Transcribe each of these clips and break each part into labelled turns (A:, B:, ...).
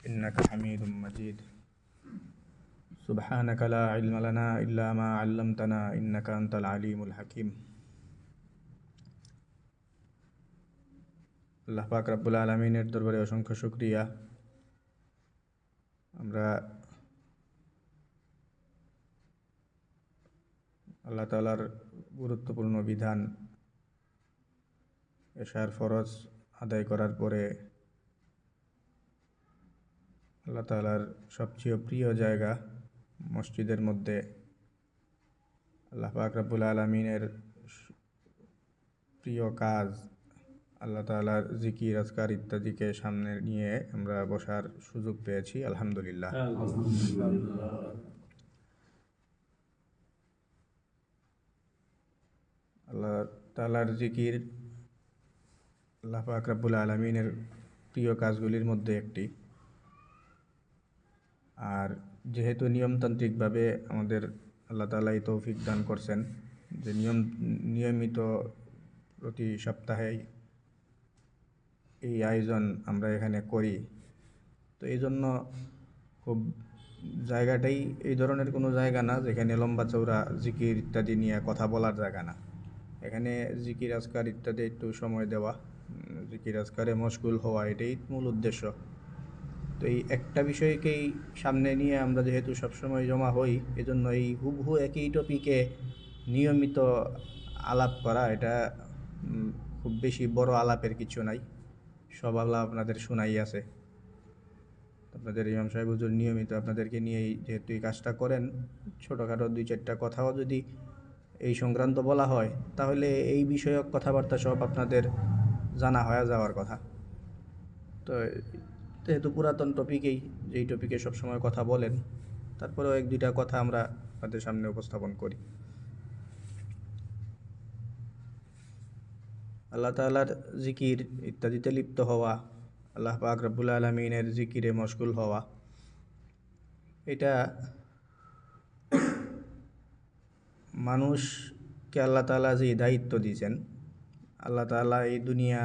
A: إنك حميد مجيد. سبحانك لا علم لنا إلا ما علمتنا إنك أنت العليم الحكيم. আল্লাহ পাক রব্বুল আলামিনের দরবারে অসংখ্য শুকরিয়া। আমরা আল্লাহ তাআলার গুরুত্বপূর্ণ বিধান এশার ফরজ আদায় করার পরে আল্লাহ তাআলার সবচেয়ে প্রিয় জায়গা মসজিদের মধ্যে আল্লাহ পাক রব্বুল আলামিনের প্রিয় কাজ আল্লাহ তাআলার জিকির আজকার ইত্যাদিকে সামনে নিয়ে আমরা বসার সুযোগ পেয়েছি, আলহামদুলিল্লাহ। আল্লাহ তাআলার জিকির আল্লাহ পাক রব্বুল আলামিনের প্রিয় কাজগুলির মধ্যে একটি। আর যেহেতু নিয়মতান্ত্রিকভাবে আমাদের আল্লাহ তাআলা এই তৌফিক দান করছেন যে নিয়মিত প্রতি সপ্তাহে এই আয়োজন আমরা এখানে করি, তো এই জন্য খুব জায়গাটাই এই ধরনের কোনো জায়গা না যেখানে লম্বা চৌড়া জিকির ইত্যাদি নিয়ে কথা বলার জায়গা না। এখানে জিকির আজকার ইত্যাদি একটু সময় দেওয়া, জিকির আজকারে মশগুল হওয়া, এটাই মূল উদ্দেশ্য। তো এই একটা বিষয়কেই সামনে নিয়ে আমরা যেহেতু সবসময় জমা হই, এজন্য এই হুবহু একই টপিকে নিয়মিত আলাপ করা, এটা খুব বেশি বড় আলাপের কিছু নাই। সব আলাপ আপনাদের শোনাই আছে। আপনাদের ইমাম সাহেব হুজুর নিয়মিত আপনাদেরকে নিয়েই যেহেতু এই কাজটা করেন, ছোটোখাটো 2-4টা কথাও যদি এই সংক্রান্ত বলা হয় তাহলে এই বিষয়ক কথাবার্তা সব আপনাদের জানা হয়ে যাওয়ার কথা। তো যেহেতু পুরাতন টপিকেই, যেই টপিকে সবসময় কথা বলেন, তারপরেও 1-2টা কথা আমরা আপনাদের সামনে উপস্থাপন করি। আল্লাহ তাআলার জিকির ইত্যাদিতে লিপ্ত হওয়া, আল্লাহ পাক রব্বুল আলামিনের জিকিরে মশগুল হওয়া, এটা মানুষকে আল্লাহ তাআলা যে দায়িত্ব দিয়েছেন, আল্লাহ তাআলা এই দুনিয়া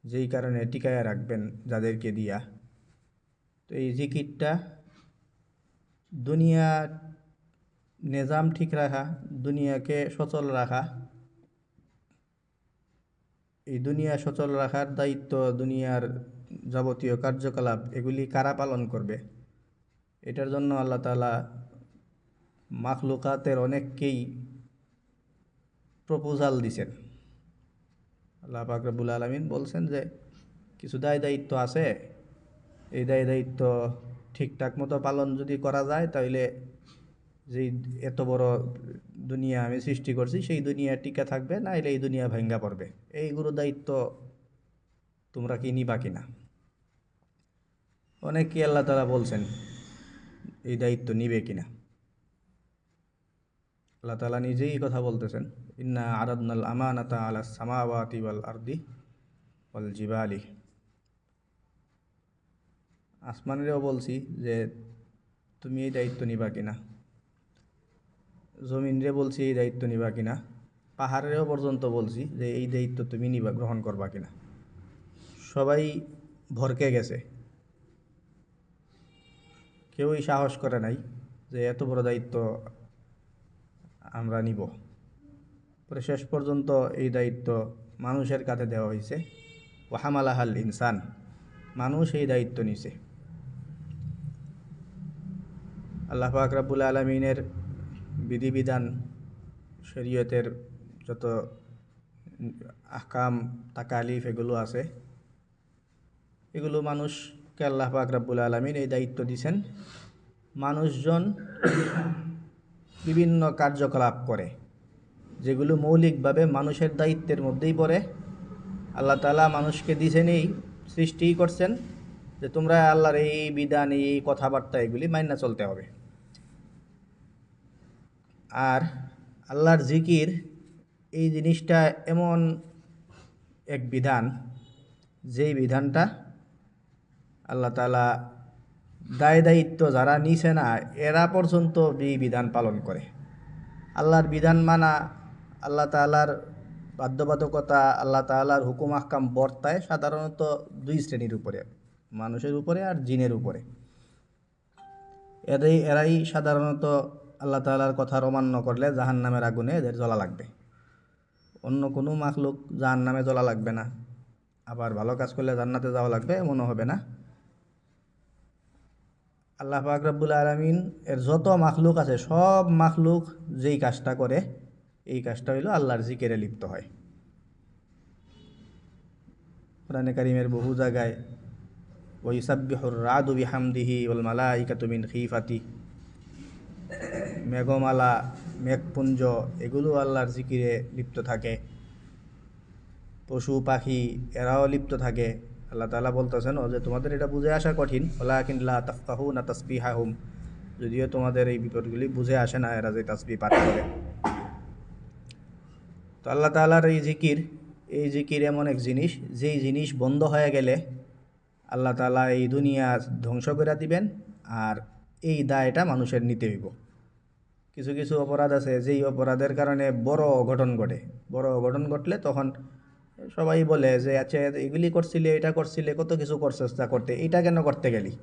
A: যেই কারণে টিকায়া রাখবেন যাদেরকে দিয়া, তো এই জিকিরটা দুনিয়া নিজাম ঠিক রাখা, দুনিয়াকে সচল রাখা, এই দুনিয়া সচল রাখার দায়িত্ব, দুনিয়ার যাবতীয় কার্যকলাপ এগুলি কারা পালন করবে, এটার জন্য আল্লাহ তাআলা মাখলুকাতের অনেককেই প্রপোজাল দিছেন। আল্লাহ পাক রব্বুল আলামিন বলছেন যে কিছু দায়িত্ব আছে, এই দায়িত্ব ঠিকঠাক মতো পালন যদি করা যায় তাহলে যেই এত বড় দুনিয়া আমি সৃষ্টি করছি সেই দুনিয়া টিকে থাকবে, না এলে এই দুনিয়া ভাঙ্গা পড়বে। এইগুলো দায়িত্ব তোমরা কি নিবা কিনা? অনেকেই আল্লাহ তাআলা বলছেন এই দায়িত্ব নিবে কিনা। আল্লাহ তাআলা নিজেই কথা বলতেছেন, ইন্না আরাদনাল আমানাতা আলাস সামাওয়াতি ওয়াল আরদি ওয়াল জিবালি। আসমানেরও বলছি যে তুমি এই দায়িত্ব নিবা কিনা, জমিনরে বলছি এই দায়িত্ব নিবা কিনা, পাহাড়েরও পর্যন্ত বলছি যে এই দায়িত্ব তুমি নিবা, গ্রহণ করবা কিনা। সবাই ভরকে গেছে, কেউই সাহস করে নাই যে এত বড় দায়িত্ব আমরা নিব। পরে শেষ পর্যন্ত এই দায়িত্ব মানুষের কাছে দেওয়া হয়েছে। ওয়াহামালাহাল ইনসান, মানুষ এই দায়িত্ব নিছে। আল্লাহ পাক রব্বুল আলামিনের বিধিবিধান, শরীয়তের যত আহকাম তাকালিফ এগুলো আছে, এগুলো মানুষকে আল্লাহ পাক রব্বুল আলামিন এই দায়িত্ব দিয়েছেন। মানুষজন বিভিন্ন কার্যকলাপ করে যেগুলো মৌলিকভাবে মানুষের দায়িত্বের মধ্যেই পড়ে। আল্লাহ তাআলা মানুষকে দিয়েছেন, এই সৃষ্টি করছেন যে তোমরা আল্লাহর এই বিধান, এই কথাবার্তা এগুলি মাইনা চলতে হবে। আর আল্লাহর জিকির এই জিনিসটা এমন এক বিধান, যেই বিধানটা আল্লাহ তাআলা দায়িত্ব যারা নিছে না এরা পর্যন্ত এই বিধান পালন করে। আল্লাহর বিধান মানা, আল্লাহ তাআলার বাধ্যবাধকতা, আল্লাহ তাআলার হুকুম আহকাম বর্তায় সাধারণত 2 শ্রেণীর উপরে। মানুষের উপরে আর জিনের উপরে। এরাই সাধারণত আল্লাহ তাআলার কথার অমান্য করলে জাহান্নামের আগুনে এদের জ্বলা লাগবে। অন্য কোনো মাখলুক জাহান্নামে জ্বলা লাগবে না, আবার ভালো কাজ করলে জান্নাতে যাওয়া লাগবে এমনও হবে না। আল্লাহ পাক রব্বুল আলামিন এর যত মাখলুক আছে সব মাখলুক যেই কাজটা করে এই কাজটা হইল আল্লাহর জিকিরে লিপ্ত হয়। কোরআনে কারীমের বহু জায়গায় ওয়াইসাব্বিহুর রাদু বিহামদিহি ওয়াল মালাইকাতু মিন খিফাতি, মেঘমালা, মেঘপুঞ্জ এগুলো আল্লাহর জিকিরে লিপ্ত থাকে। পশু পাখি এরাও লিপ্ত থাকে। আল্লাহ তাআলা বলতেছেন যে তোমাদের এটা বুঝে আসা কঠিন, ওয়ালাকিন লা তাফকাহুনা তাসবিহাহুম, যদিও তোমাদের এই বিপদগুলি বুঝে আসে না এরা যে তাসবিহ পাঠ করে। তো আল্লাহ তাআলার এই জিকির এমন এক জিনিস, যেই জিনিস বন্ধ হয়ে গেলে আল্লাহ তাআলা এই দুনিয়া ধ্বংস করে দিবেন, আর এই দায়টা মানুষের নিতে হইব। কিছু কিছু অপরাধ আছে যেই অপরাধের কারণে বড় অঘটন ঘটে। বড় অঘটন ঘটলে তখন সবাই বলে যে আচ্ছা এগুলি করছিলে, এটা করছিলে, কত কিছু করছিস তা করতে, এটা কেন করতে গেলি?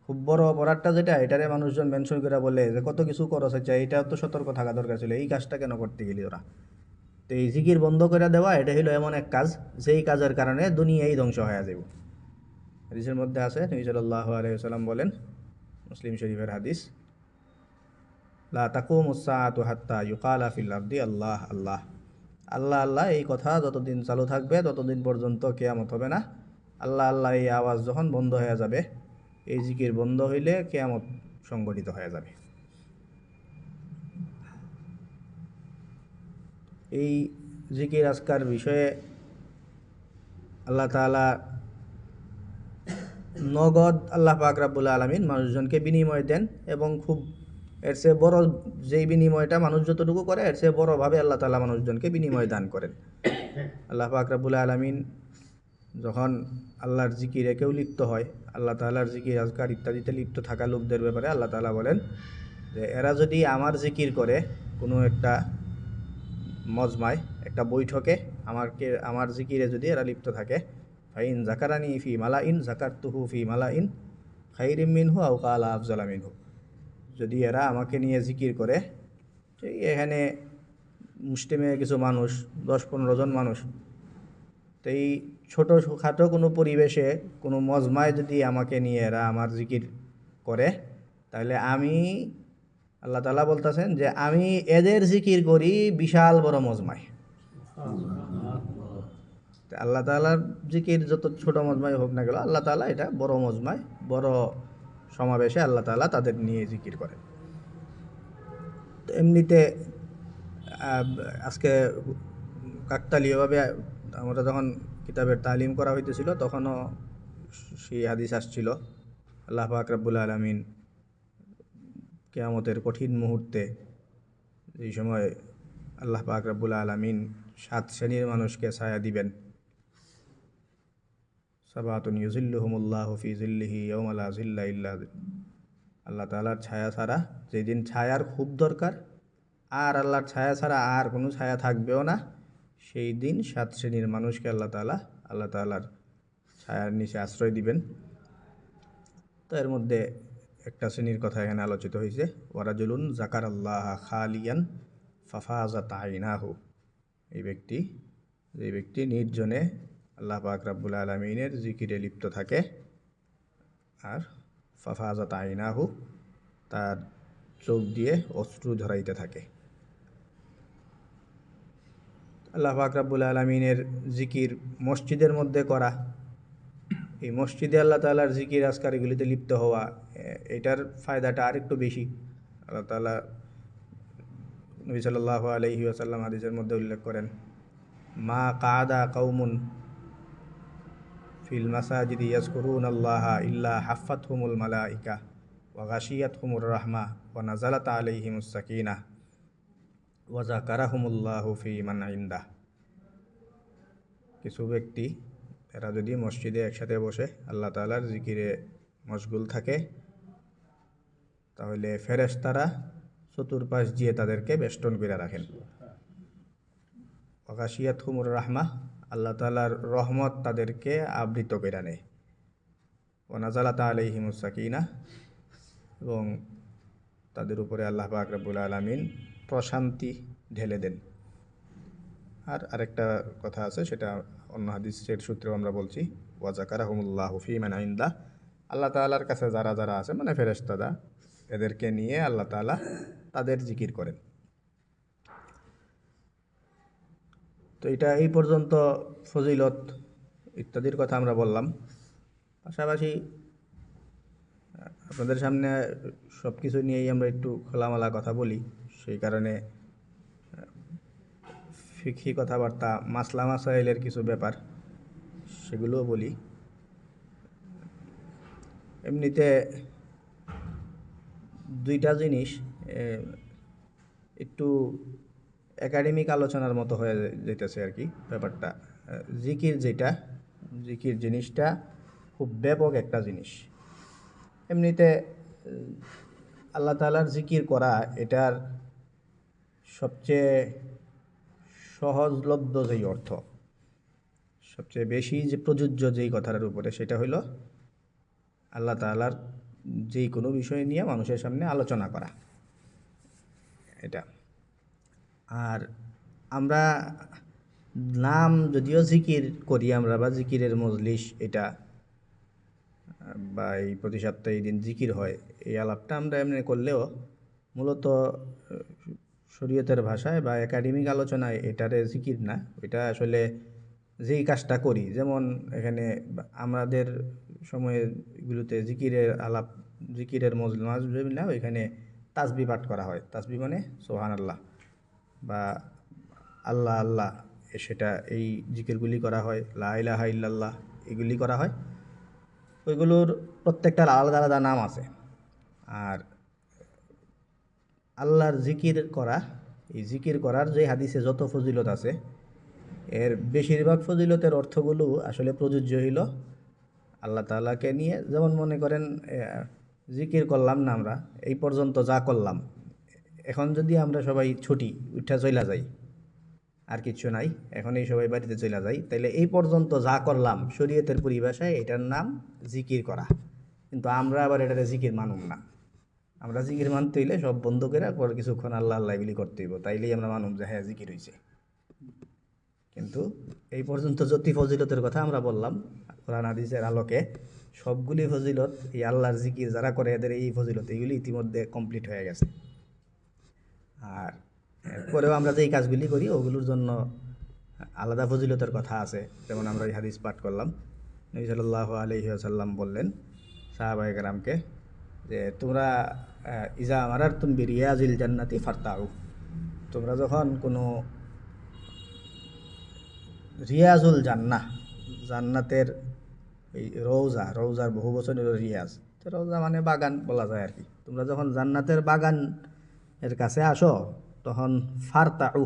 A: খুব বড় অপরাধটা যেটা, এটারে মানুষজন মেনশন করে বলে যে কত কিছু করছ, আচ্ছা এটা তো সতর্ক থাকা দরকার ছিল, এই কাজটা কেন করতে গেলি ওরা? তো এই জিকির বন্ধ করে দেওয়া এটা হলো এমন এক কাজ যেই কাজের কারণে দুনিয়াই ধ্বংস হয়ে যাব। হাদিসের মধ্যে আছে, নবী সাল্লাল্লাহু আলাইহি ওয়াসাল্লাম বলেন, মুসলিম শরীফের হাদিস, লা তাকুমুস সাআতু হাত্তা ইউকালা ফিল আরদি আল্লাহ আল্লাহ। আল্লাহ আল্লাহ এই কথা যতদিন চালু থাকবে ততদিন পর্যন্ত কিয়ামত হবে না। আল্লাহ আল্লাহ এই আওয়াজ যখন বন্ধ হয়ে যাবে, এই জিকির বন্ধ হইলে কিয়ামত সংঘটিত হয়ে যাবে। এই জিকির আজকার বিষয়ে আল্লাহ তাআলা নগদ আল্লাহ পাক রব্বুল আলামিন মানুষজনকে বিনিময় দেন, এবং খুব এর চেয়ে বড় যেই বিনিময়টা মানুষ যতটুকু করে এর চেয়ে বড়ভাবে আল্লাহ তাআলা মানুষজনকে বিনিময় দান করেন। আল্লাহ পাক রব্বুল আলামিন যখন আল্লাহর জিকিরে কেউ লিপ্ত হয়, আল্লাহ তাআলার জিকির আজকার ইত্যাদিতে লিপ্ত থাকা লোকদের ব্যাপারে আল্লাহ তাআলা বলেন যে এরা যদি আমার জিকির করে কোনো একটা মজমায়, একটা বৈঠকে আমার জিকিরে যদি এরা লিপ্ত থাকে, ফাইন জাকারানি ফি মালাইন জাকারতুহু ফি মালাইন খাইরিম মিনহু আও কালা আফজালা মিনহু, যদি এরা আমাকে নিয়ে জিকির করে, এখানে মুসলিমে কিছু মানুষ 10-15 জন মানুষ, তো এই ছোটো খাটো কোনো পরিবেশে কোনো মজমায় যদি আমাকে নিয়ে এরা আমার জিকির করে, তাহলে আমি আল্লাহ তাআলা বলতেছেন যে আমি এদের জিকির করি বিশাল বড় মজমায়। আল্লাহ তাআলার জিকির যত ছোট মজমায় হোক না কেন, আল্লাহ তাআলা এটা বড় মজমায়, বড় সমাবেশে আল্লাহ তাআলা তাদের নিয়ে জিকির করেন। তো এমনিতে আজকে কাকতালীয়ভাবে আমরা যখন কিতাবের তালিম করা হইতেছিল তখনও সেই হাদিস আসছিল, আল্লাহ পাক রব্বুল আলামিন কিয়ামতের কঠিন মুহূর্তে, এই সময় আল্লাহ পাক রব্বুল আলামিন 7 শ্রেণীর মানুষকে ছায়া দিবেন। সাবাতুন ইউজিল্লুহুমুল্লাহু ফি জিল্লিহি ইয়াওমা লা জিল্লা ইল্লা জিল্লুহু। আল্লাহ তাআলার ছায়া ছাড়া, যেদিন ছায়ার খুব দরকার আর আল্লাহর ছায়া ছাড়া আর কোনো ছায়া থাকবেও না, সেই দিন 7 শ্রেণীর মানুষকে আল্লাহ তাআলার ছায়ার নিচে আশ্রয় দিবেন। তো এর মধ্যে একটা শ্রেণীর কথা এখানে আলোচিত হয়েছে, ওয়ারাজুলুন জাকার আল্লাহ খালিয়ান ফাফাজাত আইনাহু। যে ব্যক্তি নির্জনে আল্লাহ পাক রব্বুল আলামিনের জিকিরে লিপ্ত থাকে, আর ফাফাজাত আইনাহু, তার চোখ দিয়ে অশ্রু ঝরাইতে থাকে। আল্লাহ পাক রব্বুল আলামিনের জিকির মসজিদের মধ্যে করা, এই মসজিদে আল্লাহ তাআলার জিকির আজকার এগুলিতে লিপ্ত হওয়া, এটার ফায়দাটা আরেকটু বেশি। আল্লাহ তাআলা নবী সাল্লাল্লাহু আলাইহি ওয়াসাল্লাম হাদিসের মধ্যে উল্লেখ করেন, মা কাদা কওমুন ফিল মাসাজিদি ইয়াজকুরুনাল্লাহা ইল্লা হাফাতহুমুল মালাইকা ওয়া গাশিয়াতহুমুর রাহমা ওয়া নাযালাত আলাইহিমুস সাকিনাহ ওয়া যাকারাহুমুল্লাহু ফি মান ইনদাহ। কিছু ব্যক্তি এরা যদি মসজিদে একসাথে বসে আল্লাহ তাআলার জিকিরে মশগুল থাকে, তাহলে ফেরেশতারা চতুর্পাশ দিয়ে তাদেরকে বেষ্টন করে রাখেন। ওয়া গাশিয়াতহুমুর রাহমা, আল্লাহ তাআলার রহমত তাদেরকে আবৃত করে নেয়। নাযালাত আলাইহিমুস সাকিনাহ, এবং তাদের উপরে আল্লাহ পাক রব্বুল আলামিন প্রশান্তি ঢেলে দেন। আর আরেকটা কথা আছে, সেটা অন্য হাদিসের সূত্রেও আমরা বলছি, ওয়া যাকারাহুমুল্লাহু ফী মান ইনদাহ, আল্লাহ তাআলার কাছে যারা যারা আছে মানে ফেরেশতারা, এদেরকে নিয়ে আল্লাহ তাআলা তাদের জিকির করেন। তো এটা এই পর্যন্ত ফজিলত ইত্যাদির কথা আমরা বললাম। পাশাপাশি আপনাদের সামনে সব কিছু নিয়েই আমরা একটু খোলামেলা কথা বলি, সেই কারণে ফিকহি কথাবার্তা, মাসলা মাসাইলের কিছু ব্যাপার সেগুলোও বলি। এমনিতে দুইটা জিনিস একটু একাডেমিক আলোচনার মতো হয়ে যেতেছে আর কি ব্যাপারটা। জিকির জিনিসটা খুব ব্যাপক একটা জিনিস। এমনিতে আল্লাহ তাআলার জিকির করা এটার সবচেয়ে সহজলভ্য যেই অর্থ, সবচেয়ে বেশি যে প্রযোজ্য যেই কথাটার উপরে, সেটা হলো আল্লাহ তাআলার যেই কোনো বিষয় নিয়ে মানুষের সামনে আলোচনা করা, এটা। আর আমরা নাম যদিও জিকির করি আমরা, বা জিকিরের মজলিস এটা, বা এই প্রতি সপ্তাহে এই দিন জিকির হয়, এই আলাপটা আমরা এমনি করলেও মূলত শরীয়তের ভাষায় বা একাডেমিক আলোচনায় এটারে জিকির না। এটা আসলে যেই কাজটা করি, যেমন এখানে আমাদের সময়গুলোতে জিকিরের আলাপ, জিকিরের মজলিস না, ওইখানে তাসবিহ পাঠ করা হয়। তাসবিহ মানে সুবহানাল্লাহ বা আল্লাহ আল্লাহ, সেটা এই জিকিরগুলি করা হয়, লা ইলাহা ইল্লাল্লাহ এগুলি করা হয়। ওইগুলোর প্রত্যেকটার আলাদা আলাদা নাম আছে। আর আল্লাহর জিকির করা, এই জিকির করার যে হাদিসে যত ফজিলত আছে, এর বেশিরভাগ ফজিলতের অর্থগুলো আসলে প্রযোজ্য হইল আল্লাহ তাআলাকে নিয়ে। যেমন মনে করেন জিকির করলাম না আমরা, এই পর্যন্ত যা করলাম, এখন যদি আমরা সবাই ছুটি উঠা চইলা যাই, আর কিচ্ছু নাই, এখন এই সবাই বাড়িতে চলে যাই, তাইলে এই পর্যন্ত যা করলাম শরীয়তের পরিভাষায় এটার নাম জিকির করা। কিন্তু আমরা আবার এটারে জিকির মানুম না। আমরা জিকির মানতে হইলে সব বন্ধ করে পর কিছুক্ষণ আল্লাহ আল্লাহ এগুলি করতে হইব, তাইলেই আমরা মানুম যে হ্যাঁ জিকির হয়েছে। কিন্তু এই পর্যন্ত যত ফজিলতের কথা আমরা বললাম কোরআন হাদিসের আলোকে, সবগুলি ফজিলত এই আল্লাহর জিকির যারা করে এদের এই ফজিলত এগুলি ইতিমধ্যে কমপ্লিট হয়ে গেছে। আর এরপরেও আমরা যে এই কাজগুলি করি ওগুলোর জন্য আলাদা ফজিলতের কথা আছে। যেমন আমরা এই হাদিস পাঠ করলাম, নবী সাল্লাল্লাহু আলাইহি ওয়াসাল্লাম বললেন সাহাবায়ে কেরামকে যে তোমরা ইজা মারারতুম বিরিয়াজিল জান্নাতি ফারতাউ, তোমরা যখন কোনো রিয়াজুল জান্নাহ, জান্নাতের এই রৌজার বহু বছর রিয়াজ, তো রৌজা মানে বাগান বলা যায় আর কি। তোমরা যখন জান্নাতের বাগান এর কাছে আসো তখন ফারতাউ,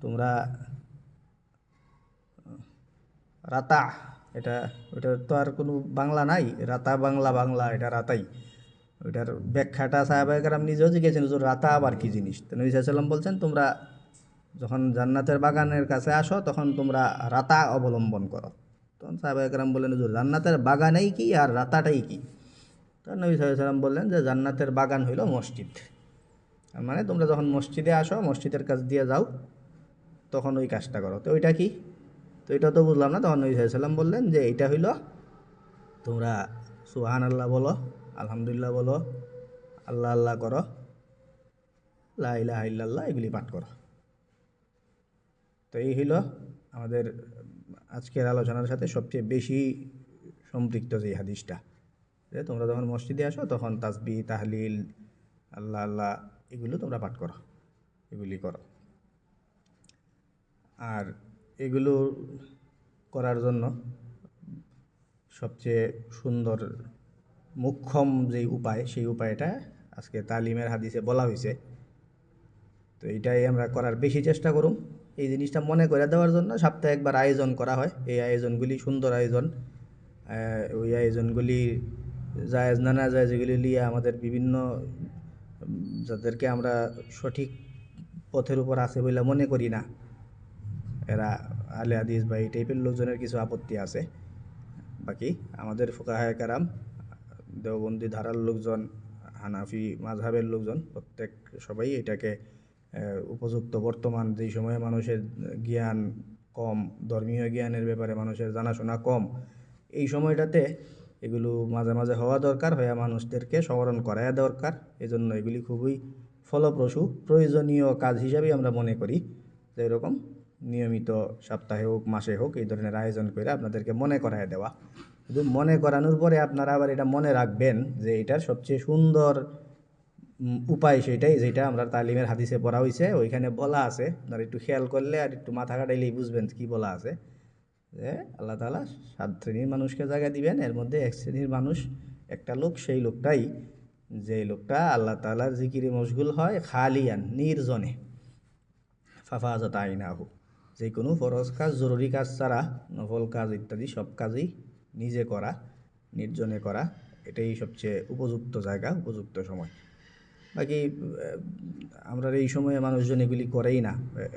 A: তোমরা রাতা, ওটা তো আর কোনো বাংলা নাই, রাতা বাংলা এটা রাতাই। ওইটার ব্যাখ্যাটা সাহাবায়ে কেরাম নিজেও জিজ্ঞেসেন হুজুর রাতা আবার কি জিনিস। তো নবী সাল্লাল্লাহু আলাইহি ওয়াসাল্লাম বলছেন তোমরা যখন জান্নাতের বাগানের কাছে আসো তখন তোমরা রাতা অবলম্বন করো। তখন সাহাবায়ে কেরাম বললেন হুজুর জান্নাতের বাগানেই কি আর রাতাটাই কি? তখন নবী সাল্লাল্লাহু আলাইহি ওয়াসাল্লাম বললেন যে জান্নাতের বাগান হইল মসজিদ। মানে তোমরা যখন মসজিদে আসো, মসজিদের কাছ দিয়ে যাও, তখন ওই কাজটা করো। তো ওইটা কি? তো এটা তো বুঝলাম না। তখন নবী সাল্লাল্লাহু আলাইহি ওয়াসাল্লাম বললেন যে এইটা হইল তোমরা সুবহানাল্লাহ বলো, আলহামদুলিল্লাহ বলো, আল্লাহ আল্লাহ করো, লা ইলাহা ইল্লাল্লাহ এগুলি পাঠ করো। তো এই হইল আমাদের আজকের আলোচনার সাথে সবচেয়ে বেশি সম্পৃক্ত যে হাদিসটা, যে তোমরা যখন মসজিদে আসো তখন তাসবিহ তাহলিল আল্লাহ আল্লাহ এগুলো তোমরা পাঠ করো, এগুলি করো। আর এগুলো করার জন্য সবচেয়ে সুন্দর মুখ্যম যেই উপায়, সেই উপায়টা আজকে তালিমের হাদিসে বলা হয়েছে। তো এইটাই আমরা করার বেশি চেষ্টা করুম। এই জিনিসটা মনে করে দেওয়ার জন্য সপ্তাহে একবার আয়োজন করা হয়। এই আয়োজনগুলি সুন্দর আয়োজন। ওই আয়োজনগুলি জায়েজ না না জায়েজ এগুলি নিয়ে আমাদের বিভিন্ন যাদেরকে আমরা সঠিক পথের উপর আছে বলে মনে করি না, এরা আলে হাদিস বা এই টাইপের লোকজনের কিছু আপত্তি আছে। বাকি আমাদের ফুকাহায়ে কেরাম, দেওবন্দি ধারার লোকজন, হানাফি মাযহাবের লোকজন প্রত্যেক সবাই এটাকে উপযুক্ত, বর্তমান যেই সময়ে মানুষের জ্ঞান কম, ধর্মীয় জ্ঞানের ব্যাপারে মানুষের জানাশোনা কম, এই সময়টাতে এগুলো মাঝে মাঝে হওয়া দরকার, হয়ে মানুষদেরকে স্মরণ করায়া দরকার। এজন্য এগুলি খুবই ফলপ্রসূ প্রয়োজনীয় কাজ হিসাবেই আমরা মনে করি, যে এরকম নিয়মিত সপ্তাহে হোক মাসে হোক এই ধরনের আয়োজন করে আপনাদেরকে মনে করায় দেওয়া। কিন্তু মনে করানোর পরে আপনারা আবার এটা মনে রাখবেন যে এটার সবচেয়ে সুন্দর উপায় সেটাই, যেটা আমরা তালিমের হাদিসে পড়া হয়েছে, ওইখানে বলা আছে। আপনারা একটু খেয়াল করলে আর একটু মাথা খাটাইলেই বুঝবেন কি বলা আছে, যে আল্লাহ তাআলা 7 শ্রেণীর মানুষকে জায়গা দিবেন, এর মধ্যে এক শ্রেণীর মানুষ, একটা লোক, সেই লোকটাই যে লোকটা আল্লাহ তাআলার জিকিরে মশগুল হয় খালিয়ান, নির্জনে, ফাফাজাত আইনাহু, যে কোনো ফরজ কাজ, জরুরি কাজ ছাড়া নফল কাজ ইত্যাদি সব কাজই নিজে করা, নির্জনে করা, এটাই সবচেয়ে উপযুক্ত জায়গা, উপযুক্ত সময়। বাকি আমরা এই সময়ে মানুষজন এগুলি করেই না।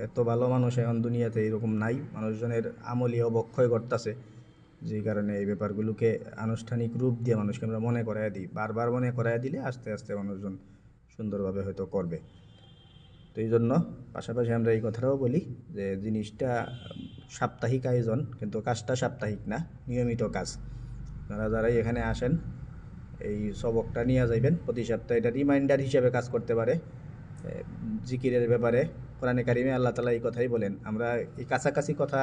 A: এত ভালো মানুষ এখন দুনিয়াতে এরকম নাই, মানুষজনের আমলি অবক্ষয় ঘটতেছে, যেই কারণে এই ব্যাপারগুলোকে আনুষ্ঠানিক রূপ দিয়ে মানুষকে আমরা মনে করাইয়া দিই। বারবার মনে করাইয়া দিলে আস্তে আস্তে মানুষজন সুন্দরভাবে হয়তো করবে। তো এই জন্য পাশাপাশি আমরা এই কথাটাও বলি যে জিনিসটা সাপ্তাহিক আয়োজন, কিন্তু কাজটা সাপ্তাহিক না, নিয়মিত কাজ। আপনারা যারাই এখানে আসেন এই সবকটা নিয়ে যাইবেন, প্রতি সপ্তাহে এটা রিমাইন্ডার হিসেবে কাজ করতে পারে। জিকিরের ব্যাপারে কোরআনে কারিমে আল্লাহ তাআলা এই কথাই বলেন। আমরা এই কাছাকাছি কথা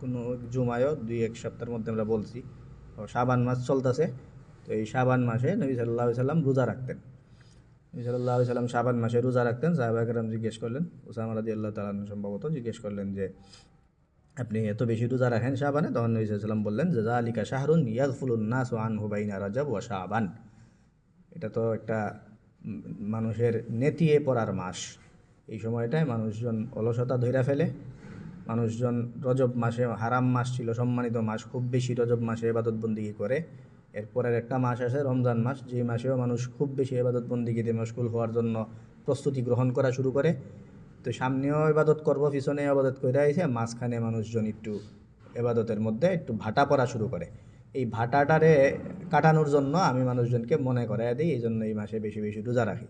A: কোনো জুমায়ও 2-1 সপ্তাহের মধ্যে আমরা বলছি। শাবান মাস চলতেছে, তো এই শাবান মাসে নবী সাল্লাল্লাহু আলাইহি সাল্লাম রোজা রাখতেন। নবী সাল্লাল্লাহু আলাইহি সাল্লাম শাবান মাসে রোজা রাখতেন। সাহাবায়ে কেরাম জিজ্ঞেস করলেন, উসামা রাদিয়াল্লাহু তাআলা সম্ভবত জিজ্ঞেস করলেন যে আপনি এত বেশি রোজা রাখেন শাবানে? তখন নবী সাল্লাল্লাহু আলাইহি সাল্লাম বললেন যে যালিকা শাহরুন ইয়াগফুলুন নাসু আনহু বাইনা রাজাব ওয়া শাবান। এটা তো একটা মানুষের নেতিয়ে পড়ার মাস। এই সময়টায় মানুষজন অলসতা ধইরা ফেলে। মানুষজন রজব মাসে, হারাম মাস ছিল, সম্মানিত মাস, খুব বেশি রজব মাসে ইবাদত বন্দিগি করে। এরপরের একটা মাস আছে রমজান মাস, যেই মাসেও মানুষ খুব বেশি ইবাদত বন্দিগিতে মশগুল হওয়ার জন্য প্রস্তুতি গ্রহণ করা শুরু করে। তো সামনেও ইবাদত করব, পিছনে ইবাদত করে আইছে, মাঝখানে মানুষজন একটু ইবাদতের মধ্যে একটু ভাটা পড়া শুরু করে। এই ভাটাটারে কাটানোর জন্য আমি মানুষজনকে মনে করাইয়া দিই, এই জন্য এই মাসে বেশি বেশি রোজা রাখি।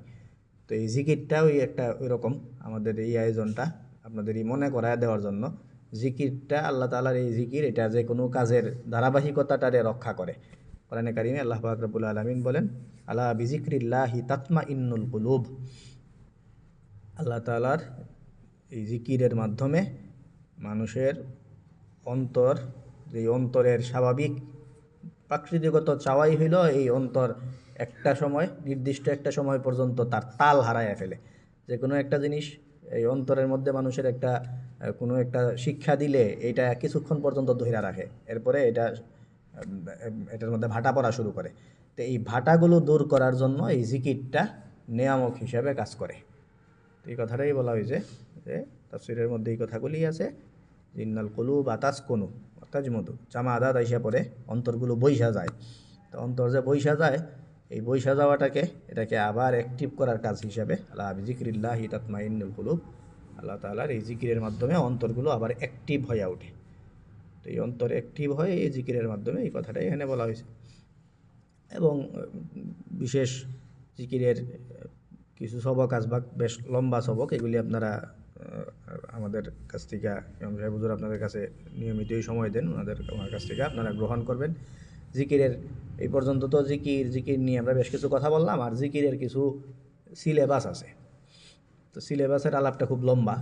A: তো এই জিকিরটা ওই একটা ওই রকম, আমাদের এই আয়োজনটা আপনাদের এই মনে করাইয়া দেওয়ার জন্য। জিকিরটা আল্লাহ তাআলার এই জিকির, এটা যে কোনো কাজের ধারাবাহিকতাটারে রক্ষা করে। কোরআনে কারিমে আল্লাহ পাক রব্বুল আলামিন বলেন, আলা বিজিক্রিল্লাহি তাতমাইন্নুল কুলুব। আল্লাহ তাআলার এই জিকিরের মাধ্যমে মানুষের অন্তর, যে অন্তরের স্বাভাবিক প্রাকৃতিকত চাওয়াই হইল এই অন্তর একটা সময়, নির্দিষ্ট একটা সময় পর্যন্ত তার তাল হারাইয়া ফেলে। যে কোনো একটা জিনিস এই অন্তরের মধ্যে মানুষের একটা কোনো একটা শিক্ষা দিলে এটা কিছুক্ষণ পর্যন্ত ধইরা রাখে, এরপরে এটার মধ্যে ভাটা পড়া শুরু করে। তো এই ভাটাগুলো দূর করার জন্য এই জিকিরটা নিয়ামক হিসাবে কাজ করে। তো এই কথাটাই বলা হয়েছে, যে তাফসীরের মধ্যে এই কথাগুলি আছে, ইন্নাল কুলুবা তাসকুনু তাজমুদু, জামা আদাত আইসা পড়ে, অন্তরগুলো বইসা যায়। তো অন্তর যে বইসা যায়, এই বইসা যাওয়াটাকে, এটাকে আবার অ্যাক্টিভ করার কাজ হিসাবে আলা বিজিক্রিল্লাহি তাতমাইন্নুল কুলুব, আল্লাহ তাআলার এই জিকিরের মাধ্যমে অন্তরগুলো আবার অ্যাক্টিভ হয়ে ওঠে। তো এই অন্তর অ্যাক্টিভ হয় এই জিকিরের মাধ্যমে, এই কথাটাই এখানে বলা হয়েছে। এবং বিশেষ জিকিরের কিছু সবক আসবাক, বেশ লম্বা সবক, এগুলি আপনারা আমাদের কাছ থেকে, ইমাম সাহেব হুজুর আপনাদের কাছে নিয়মিতই সময় দেন, আমার কাছ থেকে আপনারা গ্রহণ করবেন। জিকিরের এই পর্যন্ত তো জিকির নিয়ে আমরা বেশ কিছু কথা বললাম, আর জিকিরের কিছু সিলেবাস আছে। তো সিলেবাসের আলাপটা খুব লম্বা,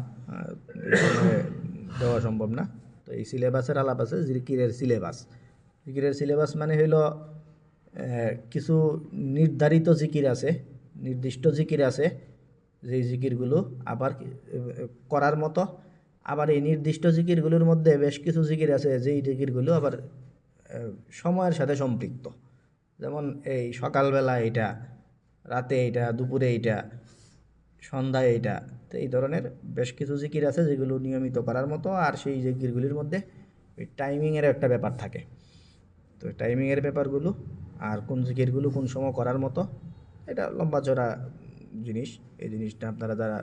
A: দেওয়া সম্ভব না। তো এই সিলেবাসের আলাপ আছে, জিকিরের সিলেবাস। জিকিরের সিলেবাস মানে হইল কিছু নির্ধারিত জিকির আছে, নির্দিষ্ট জিকির আছে, যেই জিকিরগুলো আবার করার মতো। আবার এই নির্দিষ্ট জিকিরগুলোর মধ্যে বেশ কিছু জিকির আছে যেই জিকিরগুলো আবার সময়ের সাথে সম্পৃক্ত। যেমন এই সকালবেলা এইটা, রাতে এইটা, দুপুরে এইটা, সন্ধ্যায় এইটা। তো এই ধরনের বেশ কিছু জিকির আছে যেগুলো নিয়মিত করার মতো, আর সেই জিকিরগুলির মধ্যে ওই টাইমিংয়ের একটা ব্যাপার থাকে। তো টাইমিংয়ের ব্যাপারগুলো আর কোন জিকিরগুলো কোন সময় করার মতো, এটা লম্বা চড়া জিনিস। এই জিনিসটা আপনারা যারা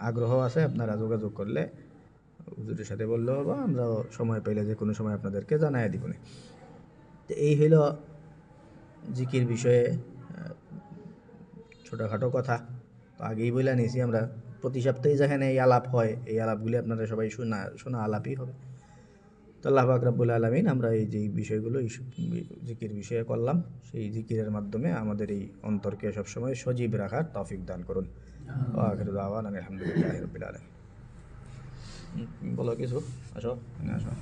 A: আগ্রহ আছে আপনারা যোগাযোগ করলে হুজুরের সাথে বললেও হবে, আমরাও সময় পেলে যে কোনো সময় আপনাদেরকে জানাই দিব।
B: তো এই হইল জিকির বিষয়ে ছোটোখাটো কথা। তো আগেই বলে নিয়েছি আমরা প্রতি সপ্তাহে যেখানে এই আলাপ হয় এই আলাপগুলি আপনারা সবাই শোনা আলাপই হবে। তো আল্লাহ পাক রব্বুল আলামিন আমরা এই যে বিষয়গুলো জিকির বিষয়ে করলাম, সেই জিকিরের মাধ্যমে আমাদের এই অন্তরকে সবসময় সজীব রাখার তৌফিক দান করুন। আখিরু দাওয়ানা আলহামদুলিল্লাহি রাব্বিল আলামিন। বলো কিছু, আসো আসো।